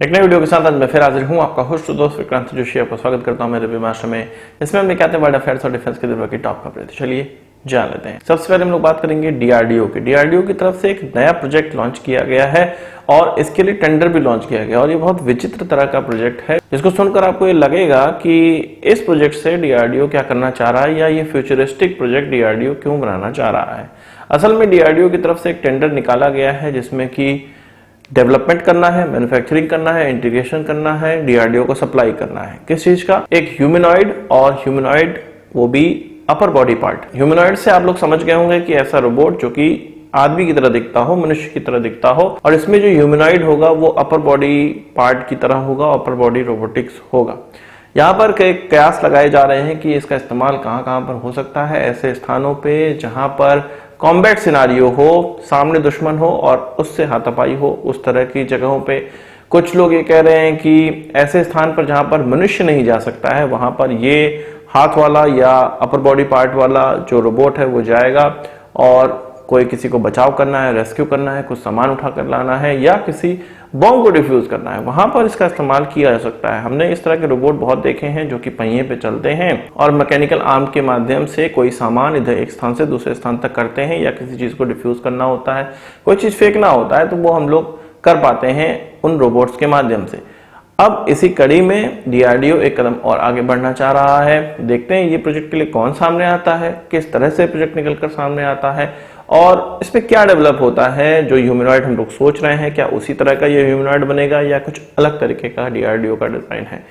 एक नई वीडियो के साथ आज मैं फिर हाजिर हूं, आपका होस्ट दोस्त विक्रांत जोशी आपको स्वागत करता हूं मेरे विमाश में। इसमें हम क्या वर्ल्ड अफेयर्स और डिफेंस के दुनिया की टॉप खबरें। तो चलिए जान लेते हैं। सबसे पहले हम लोग बात करेंगे डीआरडीओ की। डीआरडीओ की तरफ से एक नया प्रोजेक्ट लॉन्च किया गया है और इसके लिए टेंडर भी लॉन्च किया गया और ये बहुत विचित्र तरह का प्रोजेक्ट है, जिसको सुनकर आपको ये लगेगा कि इस प्रोजेक्ट से डीआरडीओ क्या करना चाह रहा है या ये फ्यूचरिस्टिक प्रोजेक्ट डीआरडीओ क्यों बनाना चाह रहा है। असल में डीआरडीओ की तरफ से एक टेंडर निकाला गया है जिसमें कि डेवलपमेंट करना है, मैन्युफैक्चरिंग करना है, इंटीग्रेशन करना है, डीआरडीओ को सप्लाई करना है। किस चीज का? एक ह्यूमनॉइड, और ह्यूमनॉइड वो भी अपर बॉडी पार्ट। ह्यूमनॉइड से आप लोग समझ गए होंगे कि ऐसा रोबोट जो कि आदमी की तरह दिखता हो, मनुष्य की तरह दिखता हो, और इसमें जो ह्यूमनॉइड होगा वो अपर बॉडी पार्ट की तरह होगा, अपर बॉडी रोबोटिक्स होगा। यहाँ पर कई कयास लगाए जा रहे हैं कि इसका इस्तेमाल कहाँ कहाँ पर हो सकता है। ऐसे स्थानों पे जहां पर कॉम्बैट सिनारियो हो, सामने दुश्मन हो और उससे हाथापाई हो, उस तरह की जगहों पे। कुछ लोग ये कह रहे हैं कि ऐसे स्थान पर जहां पर मनुष्य नहीं जा सकता है वहां पर ये हाथ वाला या अपर बॉडी पार्ट वाला जो रोबोट है वो जाएगा और कोई किसी को बचाव करना है, रेस्क्यू करना है, कुछ सामान उठा कर लाना है या किसी बॉम्ब को डिफ्यूज करना है, वहां पर इसका इस्तेमाल किया जा सकता है। हमने इस तरह के रोबोट बहुत देखे हैं जो कि पहिए पे चलते हैं और मैकेनिकल आर्म के माध्यम से कोई सामान इधर एक स्थान से दूसरे स्थान तक करते हैं, या किसी चीज को डिफ्यूज करना होता है, कोई चीज फेंकना होता है, तो वो हम लोग कर पाते हैं उन रोबोट्स के माध्यम से। अब इसी कड़ी में डीआरडीओ एक कदम और आगे बढ़ना चाह रहा है। देखते हैं ये प्रोजेक्ट के लिए कौन सामने आता है, किस तरह से प्रोजेक्ट निकलकर सामने आता है और इसमें क्या डेवलप होता है। जो ह्यूमनॉइड हम लोग सोच रहे हैं क्या उसी तरह का ये ह्यूमनॉइड बनेगा या कुछ अलग तरीके का डीआरडीओ का डिजाइन है।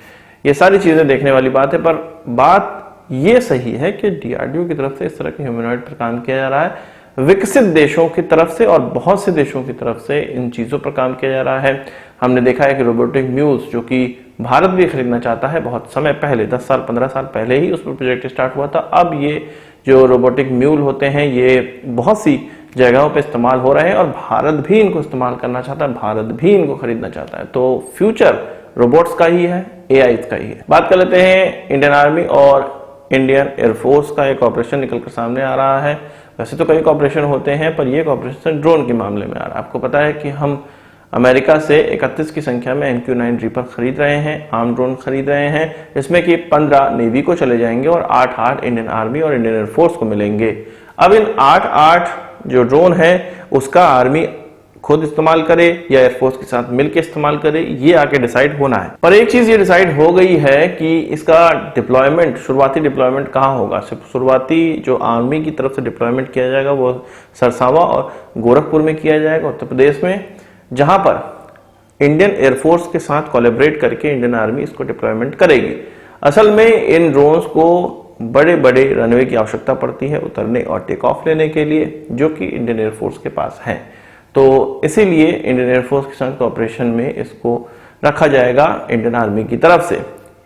ये सारी चीजें देखने वाली बात है, पर बात ये सही है कि डीआरडीओ की तरफ से इस तरह के ह्यूमनॉइड पर काम किया जा रहा है। विकसित देशों की तरफ से और बहुत से देशों की तरफ से इन चीजों पर काम किया जा रहा है। हमने देखा है कि रोबोटिक म्यूल्स जो कि भारत भी खरीदना चाहता है, बहुत समय पहले 10 साल 15 साल पहले ही उस पर प्रोजेक्ट स्टार्ट हुआ था। अब ये जो रोबोटिक म्यूल होते हैं ये बहुत सी जगहों पे इस्तेमाल हो रहे हैं और भारत भी इनको इस्तेमाल करना चाहता है, भारत भी इनको खरीदना चाहता है। तो फ्यूचर रोबोट्स का ही है, एआई का ही है। बात कर लेते हैं इंडियन आर्मी और इंडियन एयरफोर्स का एक ऑपरेशन निकलकर सामने आ रहा है। वैसे तो कई ऑपरेशन होते हैं पर यह ऑपरेशन ड्रोन के मामले में आ रहा है। आपको पता है कि हम अमेरिका से 31 की संख्या में MQ-9 रीपर खरीद रहे हैं, आर्म ड्रोन खरीद रहे हैं, जिसमें कि 15 नेवी को चले जाएंगे और 8 इंडियन आर्मी और इंडियन एयरफोर्स को मिलेंगे। अब इन 8 जो ड्रोन है उसका आर्मी खुद इस्तेमाल करे या एयरफोर्स के साथ मिलकर इस्तेमाल करे, ये आके डिसाइड होना है। पर एक चीज ये डिसाइड हो गई है कि इसका डिप्लॉयमेंट, शुरुआती डिप्लॉयमेंट कहाँ होगा। शुरुआती जो आर्मी की तरफ से डिप्लॉयमेंट किया जाएगा वो सरसावा और गोरखपुर में किया जाएगा, उत्तर प्रदेश में, जहां पर इंडियन एयरफोर्स के साथ कोलैबोरेट करके इंडियन आर्मी इसको डिप्लॉयमेंट करेगी। असल में इन ड्रोन्स को बड़े बड़े रनवे की आवश्यकता पड़ती है उतरने और टेक ऑफ लेने के लिए, जो कि इंडियन एयरफोर्स के पास है। तो इसीलिए इंडियन एयरफोर्स के साथ कोऑपरेशन में इसको रखा जाएगा इंडियन आर्मी की तरफ से।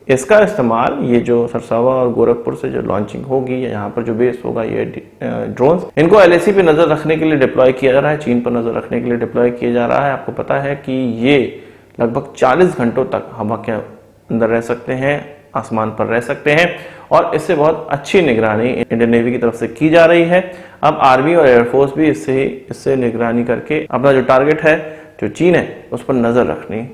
इसका इस्तेमाल ये जो सरसावा और गोरखपुर से जो लॉन्चिंग होगी या यहाँ पर जो बेस होगा ये ड्रोन्स, इनको LAC पे नजर रखने के लिए डिप्लॉय किया जा रहा है, चीन पर नजर रखने के लिए डिप्लॉय किया जा रहा है। आपको पता है कि ये लगभग 40 घंटों तक हवा के अंदर रह सकते हैं, आसमान पर रह सकते हैं और इससे बहुत अच्छी निगरानी इंडियन नेवी की तरफ से की जा रही है। अब आर्मी और एयरफोर्स भी इससे निगरानी करके अपना जो टारगेट है जो चीन है उस पर नजर रखनी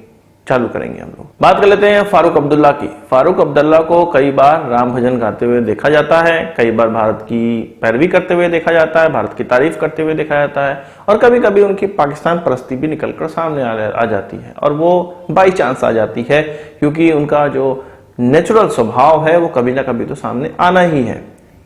चालू करेंगे हम लोग। बात कर लेते हैं फारूक अब्दुल्ला की। फारूक अब्दुल्ला को कई बार राम भजन गाते हुए देखा जाता है, कई बार भारत की पैरवी करते हुए देखा जाता है, भारत की तारीफ करते हुए देखा जाता है और कभी कभी उनकी पाकिस्तान परस्ती भी निकलकर सामने आ जाती है और वो बाई चांस आ जाती है, क्योंकि उनका जो नेचुरल स्वभाव है वो कभी ना कभी तो सामने आना ही है।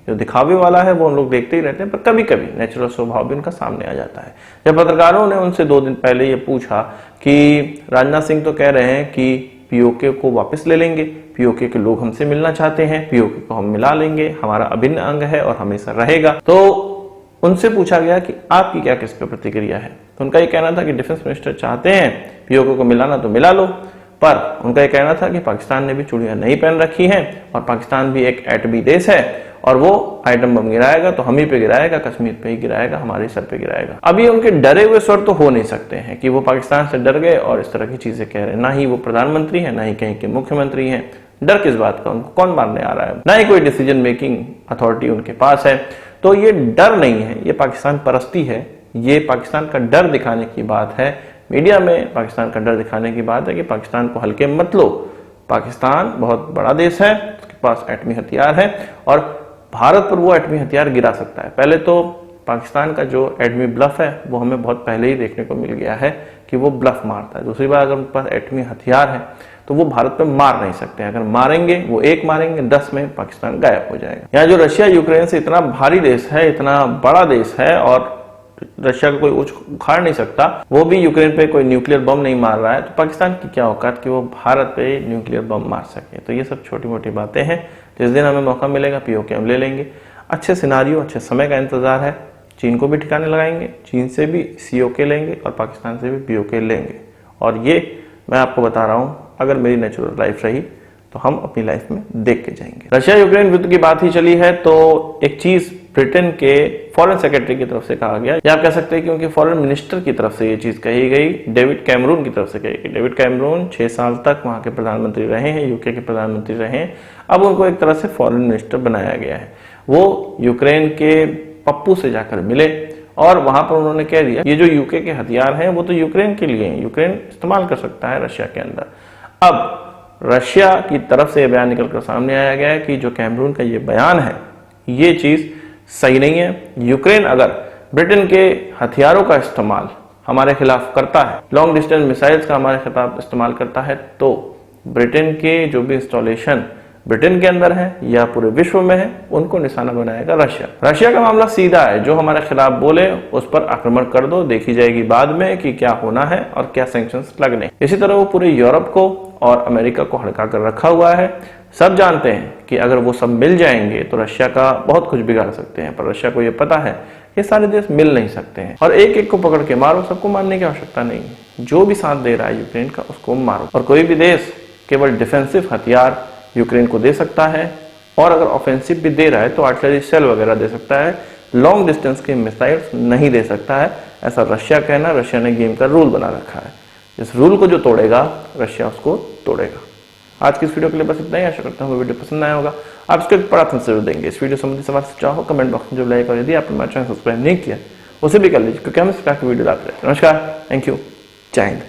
जो दिखावे वाला है वो हम लोग देखते ही रहते हैं, पर कभी कभी नेचुरल स्वभाव भी उनका सामने आ जाता है। जब पत्रकारों ने उनसे 2 दिन पहले ये पूछा कि राजनाथ सिंह तो कह रहे हैं कि POK को वापस ले लेंगे, POK के लोग हमसे मिलना चाहते हैं, POK को हम मिला लेंगे, हमारा अभिन्न अंग है और हमेशा रहेगा, तो उनसे पूछा गया कि आपकी क्या किस पर प्रतिक्रिया है। तो उनका ये कहना था कि डिफेंस मिनिस्टर चाहते हैं POK को मिलाना तो मिला लो, पर उनका यह कहना था कि पाकिस्तान ने भी चूड़ियां नहीं पहन रखी हैं और पाकिस्तान भी एक एटमी देश है और वो आइटम बम गिराएगा तो हम ही पे गिराएगा, कश्मीर पे ही गिराएगा, हमारे सर पे गिराएगा। अभी उनके डरे हुए स्वर तो हो नहीं सकते हैं कि वो पाकिस्तान से डर गए और इस तरह की चीजें कह रहे हैं। ना ही वो प्रधानमंत्री है, ना ही कहीं के मुख्यमंत्री हैं। डर किस बात का, उनको कौन मारने आ रहा है, ना ही कोई डिसीजन मेकिंग अथॉरिटी उनके पास है। तो ये डर नहीं है, ये पाकिस्तान परस्ती है, ये पाकिस्तान का डर दिखाने की बात है मीडिया में पाकिस्तान का डर दिखाने की बात है कि पाकिस्तान को हल्के मत लो, पाकिस्तान बहुत बड़ा देश है, उसके पास एटमी हथियार है और भारत पर वो एटमी हथियार गिरा सकता है। पहले तो पाकिस्तान का जो एटमी ब्लफ है वो हमें बहुत पहले ही देखने को मिल गया है कि वो ब्लफ मारता है। दूसरी बात, अगर उनके पास एटमी हथियार है तो वो भारत पे मार नहीं सकते। अगर मारेंगे, वो एक मारेंगे, 10 में पाकिस्तान गायब हो जाएगा। यहाँ जो रशिया यूक्रेन से इतना भारी देश है, इतना बड़ा देश है और रशिया को कोई उखाड़ नहीं सकता, वो भी यूक्रेन पे कोई न्यूक्लियर बम नहीं मार रहा है, तो पाकिस्तान की क्या औकात कि वो भारत पे न्यूक्लियर बम मार सके। तो ये सब छोटी मोटी बातें हैं, जिस दिन हमें मौका मिलेगा पीओके हम ले लेंगे। अच्छे सिनारियो, अच्छे समय का इंतजार है। चीन को भी ठिकाने लगाएंगे, चीन से भी सीओके लेंगे और पाकिस्तान से भी पीओके लेंगे। और ये मैं आपको बता रहा हूँ, अगर मेरी नेचुरल लाइफ रही तो हम अपनी लाइफ में देख के जाएंगे। रशिया यूक्रेन युद्ध की बात ही चली है तो एक चीज ब्रिटेन के फॉरेन सेक्रेटरी की तरफ से कहा गया, या आप कह सकते हैं कि उनके फॉरेन मिनिस्टर की तरफ से ये चीज कही गई, डेविड कैमरून की तरफ से कही गई। डेविड कैमरून 6 साल तक वहां के प्रधानमंत्री रहे हैं, यूके के प्रधानमंत्री रहे हैं। अब उनको एक तरह से फॉरेन मिनिस्टर बनाया गया है। वो यूक्रेन के पप्पू से जाकर मिले और वहां पर उन्होंने कह दिया ये जो यूके के हथियार हैं वो तो यूक्रेन के लिए हैं, यूक्रेन इस्तेमाल कर सकता है रशिया के अंदर। अब रशिया की तरफ से बयान निकलकर सामने आया गया है कि जो कैमरून का ये बयान है ये चीज सही नहीं है। यूक्रेन अगर ब्रिटेन के हथियारों का इस्तेमाल हमारे खिलाफ करता है, लॉन्ग डिस्टेंस मिसाइल्स का हमारे खिलाफ इस्तेमाल करता है, तो ब्रिटेन के जो भी इंस्टॉलेशन ब्रिटेन के अंदर है या पूरे विश्व में है, उनको निशाना बनाएगा रशिया। रशिया का मामला सीधा है, जो हमारे खिलाफ बोले उस पर आक्रमण कर दो, देखी जाएगी बाद में कि क्या होना है और क्या सैंक्शंस लगने। इसी तरह वो पूरे यूरोप को और अमेरिका को हड़का कर रखा हुआ है। सब जानते हैं कि अगर वो सब मिल जाएंगे तो रशिया का बहुत कुछ बिगाड़ सकते हैं, पर रशिया को ये पता है ये सारे देश मिल नहीं सकते हैं और एक एक को पकड़ के मारो, सबको मारने की आवश्यकता नहीं है। जो भी साथ दे रहा है यूक्रेन का उसको मारो। और कोई भी देश केवल डिफेंसिव हथियार यूक्रेन को दे सकता है और अगर ऑफेंसिव भी दे रहा है तो आर्टिलरी सेल वगैरह दे सकता है, लॉन्ग डिस्टेंस के मिसाइल्स नहीं दे सकता है। ऐसा रशिया कहना, रशिया ने गेम का रूल बना रखा है। इस रूल को जो तोड़ेगा रशिया उसको तोड़ेगा। आज की इस वीडियो के लिए बस इतना ही। आशा करता हूँ वीडियो पसंद आया होगा। आप इसको एक बड़ा आंसर देंगे। इस वीडियो संबंधी सवाल चाहो कमेंट बॉक्स में जो लाइक, और यदि आपने हमारा चैनल सब्सक्राइब नहीं किया उसे भी कर लीजिए, क्योंकि हम इस प्रकार की वीडियो लाते रहते हैं। नमस्कार, थैंक यू, जय हिंद।